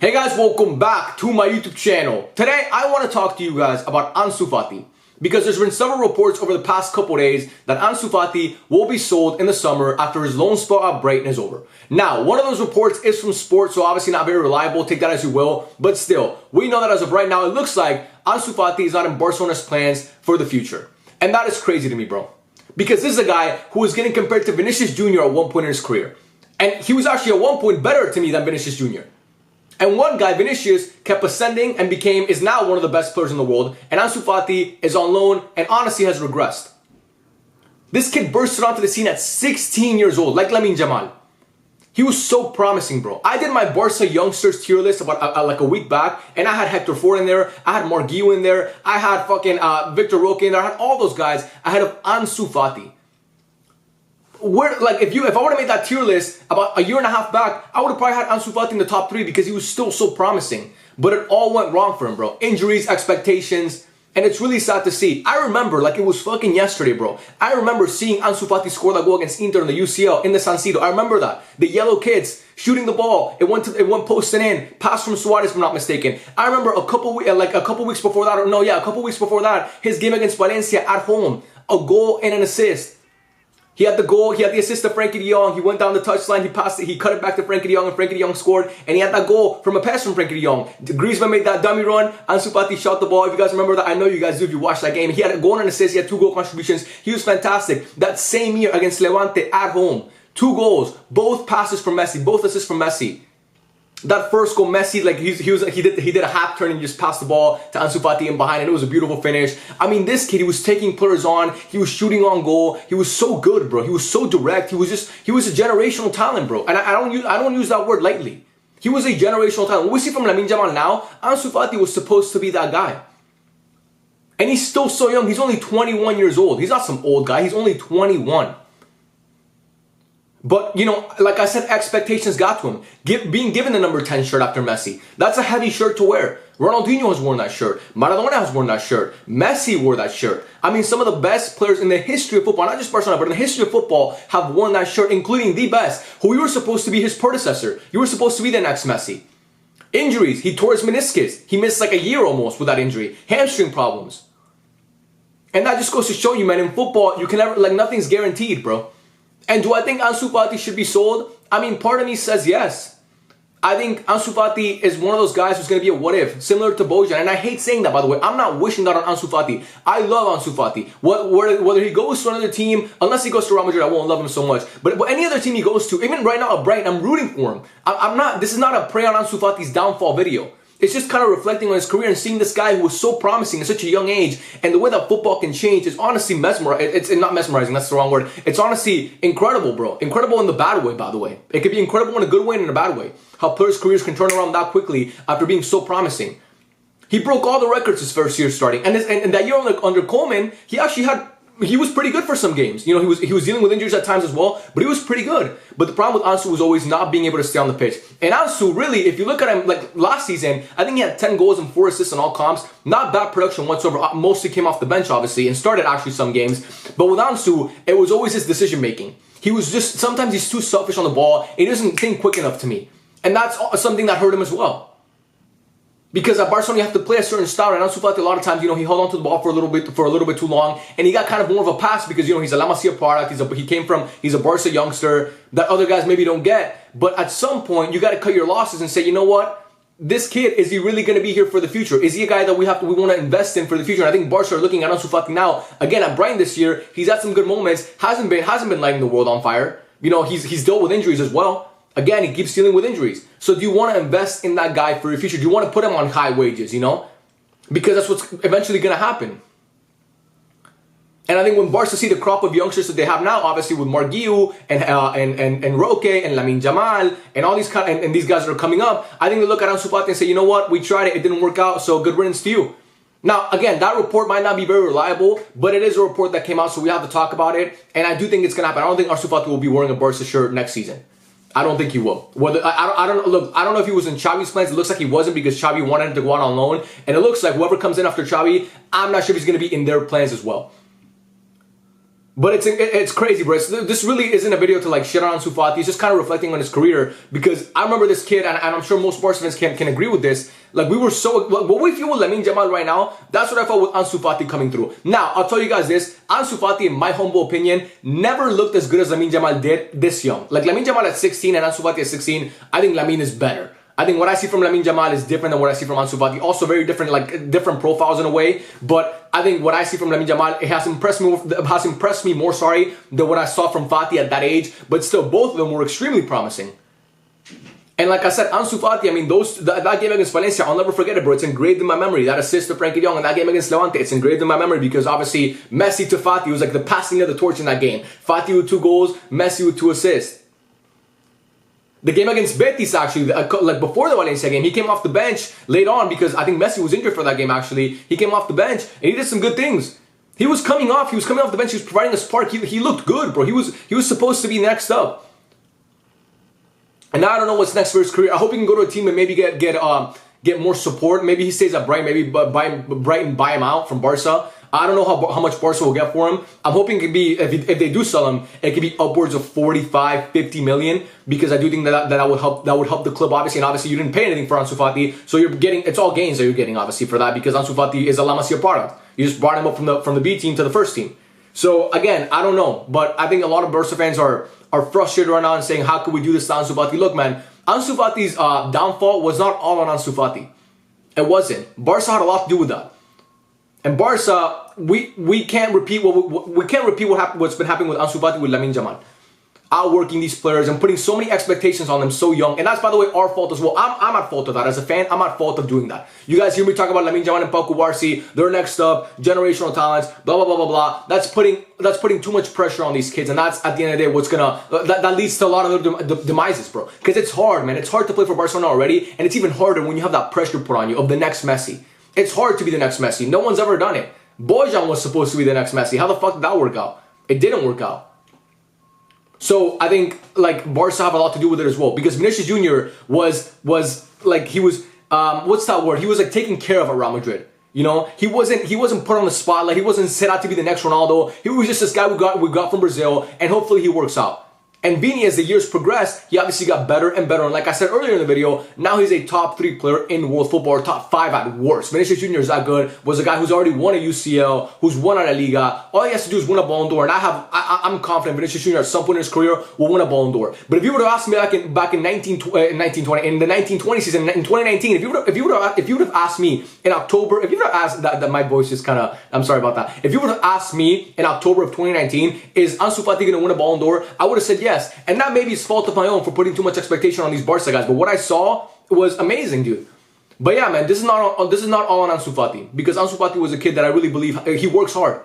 Hey guys, welcome back to my YouTube channel. Today, I want to talk to you guys about Ansu Fati because there's been several reports over the past couple days that Ansu Fati will be sold in the summer after his loan spell at Brighton is over. Now, one of those reports is from Sport, so obviously not very reliable, take that as you will, but still, we know that as of right now, it looks like Ansu Fati is not in Barcelona's plans for the future. And that is crazy to me, bro. Because this is a guy who was getting compared to Vinicius Jr. at one point in his career. And he was actually at one point better to me than Vinicius Jr. And one guy, Vinicius, kept ascending and is now one of the best players in the world. And Ansu Fati is on loan and honestly has regressed. This kid bursted onto the scene at 16 years old, like Lamine Yamal. He was so promising, bro. I did my Barca youngsters tier list about like a week back, and I had Hector Ford in there, I had Marguillo in there, I had fucking Victor Roque in there, I had all those guys ahead of Ansu Fati. If I would have made that tier list about a year and a half back, I would have probably had Ansu Fati in the top 3 because he was still so promising. But it all went wrong for him, bro. Injuries, expectations, and it's really sad to see. I remember, like it was fucking yesterday, bro. I remember seeing Ansu Fati score that goal against Inter in the UCL in the San Siro. I remember that. The yellow kids shooting the ball. It went posting in. Pass from Suarez, if I'm not mistaken. I remember a couple weeks before that, his game against Valencia at home, a goal and an assist. He had the goal, he had the assist to Frenkie de Jong, he went down the touchline, he passed it, he cut it back to Frenkie de Jong, and Frenkie de Jong scored, and he had that goal from a pass from Frenkie de Jong. Griezmann made that dummy run, Ansu Fati shot the ball. If you guys remember that, I know you guys do if you watched that game. He had a goal and an assist, he had 2 goal contributions, he was fantastic. That same year against Levante at home, 2 goals, both passes from Messi, both assists from Messi. That first goal, Messi, like he did a half turn and just passed the ball to Ansu Fati in behind, and it was a beautiful finish. I mean, this kid, he was taking players on, he was shooting on goal, he was so good, bro. He was so direct. He was a generational talent, bro. And I don't use that word lightly. He was a generational talent. What we see from Lamine Yamal now, Ansu Fati was supposed to be that guy. And he's still so young. He's only 21 years old. He's not some old guy. He's only 21. But, you know, like I said, expectations got to him. Being given the number 10 shirt after Messi, that's a heavy shirt to wear. Ronaldinho has worn that shirt. Maradona has worn that shirt. Messi wore that shirt. I mean, some of the best players in the history of football, not just Barcelona, but in the history of football, have worn that shirt, including the best, who you were supposed to be his predecessor. You were supposed to be the next Messi. Injuries. He tore his meniscus. He missed like a year almost with that injury. Hamstring problems. And that just goes to show you, man, in football, you can never, like, nothing's guaranteed, bro. And do I think Ansu Fati should be sold? I mean, part of me says yes. I think Ansu Fati is one of those guys who's going to be a what if, similar to Bojan. And I hate saying that, by the way. I'm not wishing that on Ansu Fati. I love Ansu Fati. Whether he goes to another team, unless he goes to Real Madrid, I won't love him so much. But any other team he goes to, even right now at Brighton, I'm rooting for him. This is not a prey on Ansu Fati's downfall video. It's just kind of reflecting on his career and seeing this guy who was so promising at such a young age, and the way that football can change is honestly mesmerizing. It's not mesmerizing, that's the wrong word. It's honestly incredible, bro. Incredible in the bad way, by the way. It could be incredible in a good way and in a bad way. How players' careers can turn around that quickly after being so promising. He broke all the records his first year starting. And that year under Coleman, he was pretty good for some games. You know, he was dealing with injuries at times as well, but he was pretty good. But the problem with Ansu was always not being able to stay on the pitch. And Ansu, really, if you look at him, like last season, I think he had 10 goals and 4 assists in all comps. Not bad production whatsoever. Mostly came off the bench, obviously, and started actually some games. But with Ansu, it was always his decision making. He was just, sometimes he's too selfish on the ball. He doesn't think quick enough to me. And that's something that hurt him as well. Because at Barcelona, you have to play a certain style, and Ansu Fati, a lot of times, you know, he held on to the ball for a little bit too long, and he got kind of more of a pass because, you know, he's a La Masia product, he's a Barca youngster that other guys maybe don't get. But at some point, you got to cut your losses and say, you know what? This kid, is he really going to be here for the future? Is he a guy that we want to invest in for the future? And I think Barca are looking at Ansu Fati now. Again, at Brighton this year, he's had some good moments, hasn't been lighting the world on fire. You know, he's dealt with injuries as well. Again, he keeps dealing with injuries. So do you want to invest in that guy for your future? Do you want to put him on high wages, you know? Because that's what's eventually going to happen. And I think when Barca see the crop of youngsters that they have now, obviously with Marguillo and Roque and Lamine Yamal and all these and these guys that are coming up, I think they look at Ansu Fati and say, you know what? We tried it. It didn't work out. So good riddance to you. Now, again, that report might not be very reliable, but it is a report that came out, so we have to talk about it. And I do think it's going to happen. I don't think Ansu Fati will be wearing a Barca shirt next season. I don't think he will. I don't know if he was in Xavi's plans. It looks like he wasn't because Xavi wanted him to go out on loan. And it looks like whoever comes in after Xavi, I'm not sure if he's going to be in their plans as well. But it's crazy, bro. This really isn't a video to like shit on Ansu Fati. It's just kind of reflecting on his career, because I remember this kid, and I'm sure most Barca fans can agree with this. Like, we were so, what we feel with Lamine Yamal right now, that's what I felt with Ansu Fati coming through. Now, I'll tell you guys this, Ansu Fati, in my humble opinion, never looked as good as Lamine Yamal did this young. Like, Lamine Yamal at 16 and Ansu Fati at 16, I think Lamine is better. I think what I see from Lamine Yamal is different than what I see from Ansu Fati. Also very different, like different profiles in a way. But I think what I see from Lamine Yamal, it has impressed me more, than what I saw from Fati at that age. But still, both of them were extremely promising. And like I said, Ansu Fati, I mean, that game against Valencia, I'll never forget it, bro. It's engraved in my memory. That assist to Frankie de Jong and that game against Levante, it's engraved in my memory, because obviously Messi to Fati was like the passing of the torch in that game. Fati with 2 goals, Messi with 2 assists. The game against Betis, actually, like before the Valencia game, he came off the bench late on because I think Messi was injured for that game, actually. He came off the bench and he did some good things. He was coming off the bench, he was providing a spark. He looked good, bro. He was supposed to be next up. And now I don't know what's next for his career. I hope he can go to a team and maybe get more support. Maybe he stays at Brighton, maybe Brighton buy him out from Barca. I don't know how much Barca will get for him. I'm hoping it could be, if they do sell him, it could be upwards of 45, 50 million, because I do think that would help the club, obviously. And obviously you didn't pay anything for Ansu Fati, so you're getting, it's all gains that you're getting, obviously, for that, because Ansu Fati is a La Masia product. You just brought him up from the B team to the first team. So again, I don't know, but I think a lot of Barca fans are frustrated right now and saying, how could we do this to Ansu Fati? Look, man, Ansu Fati's downfall was not all on Ansu Fati. It wasn't. Barca had a lot to do with that. And Barca, we can't repeat what's been happening with Ansu Fati with Lamine Yamal. Outworking these players and putting so many expectations on them so young. And that's, by the way, our fault as well. I'm at fault of that. As a fan, I'm at fault of doing that. You guys hear me talk about Lamine Yamal and Pau Cubarsí. They're next up, generational talents, blah, blah, blah, blah, blah. That's putting too much pressure on these kids. And that's, at the end of the day, what's gonna, that leads to a lot of their demises, bro. Because it's hard, man. It's hard to play for Barcelona already. And it's even harder when you have that pressure put on you of the next Messi. It's hard to be the next Messi. No one's ever done it. Bojan was supposed to be the next Messi. How the fuck did that work out? It didn't work out. So I think like Barca have a lot to do with it as well, because Vinicius Jr. was like, he was what's that word? He was like taken care of at Real Madrid. You know, he wasn't put on the spotlight. He wasn't set out to be the next Ronaldo. He was just this guy we got from Brazil, and hopefully he works out. And Vini, as the years progressed, he obviously got better and better. And like I said earlier in the video, now he's a top 3 player in world football, or top 5 at worst. Vinicius Jr. is that good. Was a guy who's already won a UCL, who's won a La Liga. All he has to do is win a Ballon d'Or. And I'm confident Vinicius Jr. at some point in his career will win a Ballon d'Or. But if you would have asked me back in 1920, in the 1920 season, in 2019, if you would have asked me in October, if you would have asked that my voice is kind of, I'm sorry about that. If you would have asked me in October of 2019, is Ansu Fati going to win a Ballon d'Or? I would have said yes. And that maybe it's fault of my own for putting too much expectation on these Barca guys, but what I saw was amazing, dude. But yeah, man, this is not all on Ansu Fati, because Ansu Fati was a kid that I really believe he works hard.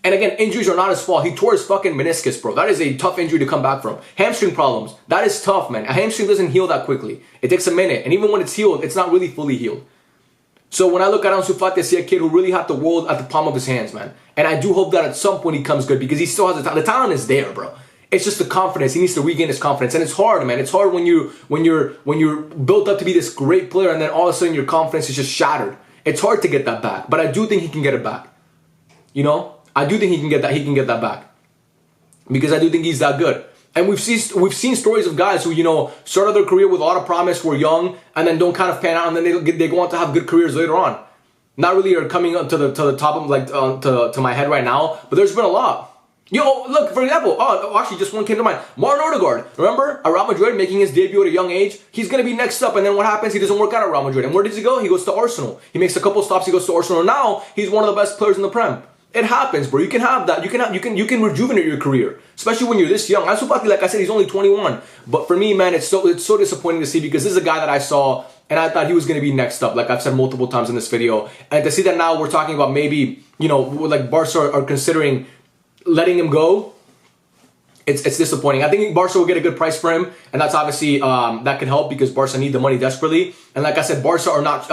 And again, injuries are not his fault. He tore his fucking meniscus, bro. That is a tough injury to come back from. Hamstring problems, that is tough, man. A hamstring doesn't heal that quickly. It takes a minute, and even when it's healed, it's not really fully healed. So when I look at Ansu Fati, I see a kid who really had the world at the palm of his hands, man. And I do hope that at some point he comes good, because he still has the talent. The talent is there, bro. It's just the confidence. He needs to regain his confidence. And it's hard, man. It's hard when you're built up to be this great player, and then all of a sudden your confidence is just shattered. It's hard to get that back. But I do think he can get it back. You know? I do think he can get that back. Because I do think he's that good. And we've seen stories of guys who, you know, started their career with a lot of promise, were young, and then don't kind of pan out, and then they go on to have good careers later on. Not really are coming up to the top of like to my head right now, but there's been a lot. Yo, look, for example, actually just one came to mind. Martin Odegaard, remember? At Real Madrid, making his debut at a young age. He's going to be next up, and then what happens? He doesn't work out at Real Madrid. And where does he go? He goes to Arsenal. He makes a couple stops, he goes to Arsenal. Now, he's one of the best players in the Prem. It happens, bro. You can have that. You can rejuvenate your career, especially when you're this young. Ansu Fati, like I said, he's only 21. But for me, man, it's so disappointing to see, because this is a guy that I saw, and I thought he was going to be next up, like I've said multiple times in this video. And to see that now we're talking about maybe, you know, like Barca are considering letting him go, it's disappointing. I think Barca will get a good price for him, and that's obviously that can help, because Barca need the money desperately. And like I said, Barca are not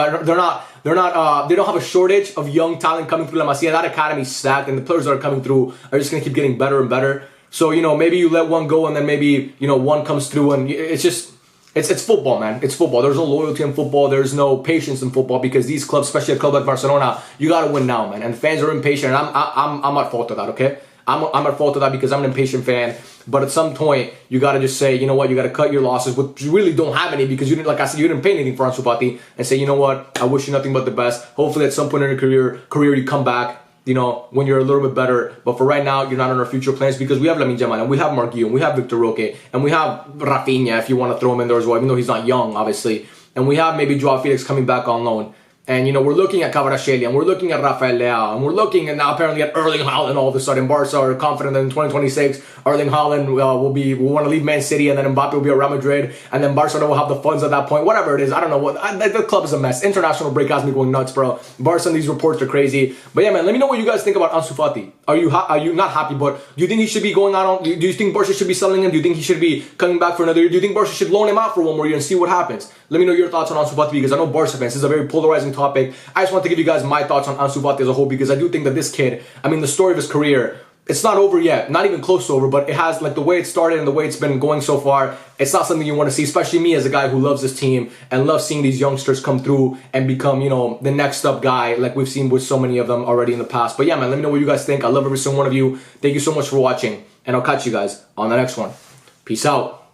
they don't have a shortage of young talent coming through La Masia. That academy's stacked, and the players that are coming through are just gonna keep getting better and better. So, you know, maybe you let one go, and then maybe, you know, one comes through, and it's just it's football, man. It's football. There's no loyalty in football. There's no patience in football, because these clubs, especially a club like Barcelona, you gotta win now, man. And fans are impatient, and I'm at fault of that, okay? I'm at fault of that because I'm an impatient fan. But at some point, you got to just say, you know what, you got to cut your losses, which you really don't have any because you didn't, like I said, you didn't pay anything for Ansu Fati, and say, you know what, I wish you nothing but the best. Hopefully at some point in your career you come back, you know, when you're a little bit better. But for right now, you're not on our future plans because we have Lamine Yamal and we have Marquinhos and we have Victor Roque and we have Rafinha if you want to throw him in there as well, even though he's not young, obviously. And we have maybe Joao Felix coming back on loan. And, you know, we're looking at Kvaratskhelia and we're looking at Rafael Leao and we're looking and now apparently at Erling Haaland all of a sudden. Barca are confident that in 2026, Erling Haaland will want to leave Man City and then Mbappe will be at Real Madrid and then Barcelona will have the funds at that point. Whatever it is, I don't know. The club is a mess. International break has me going nuts, bro. Barca and these reports are crazy. But yeah, man, let me know what you guys think about Ansu Fati. Are you not happy, but do you think he should be going out on, do you think Barca should be selling him? Do you think he should be coming back for another year? Do you think Barca should loan him out for one more year and see what happens? Let me know your thoughts on Ansu Fati because I know Barca fans, this is a very polarizing topic. I just want to give you guys my thoughts on Ansu Fati as a whole because I do think that this kid, I mean, the story of his career, it's not over yet, not even close to over, but it has, like, the way it started and the way it's been going so far, it's not something you want to see, especially me as a guy who loves this team and loves seeing these youngsters come through and become, you know, the next up guy like we've seen with so many of them already in the past. But yeah, man, let me know what you guys think. I love every single one of you. Thank you so much for watching, and I'll catch you guys on the next one. Peace out.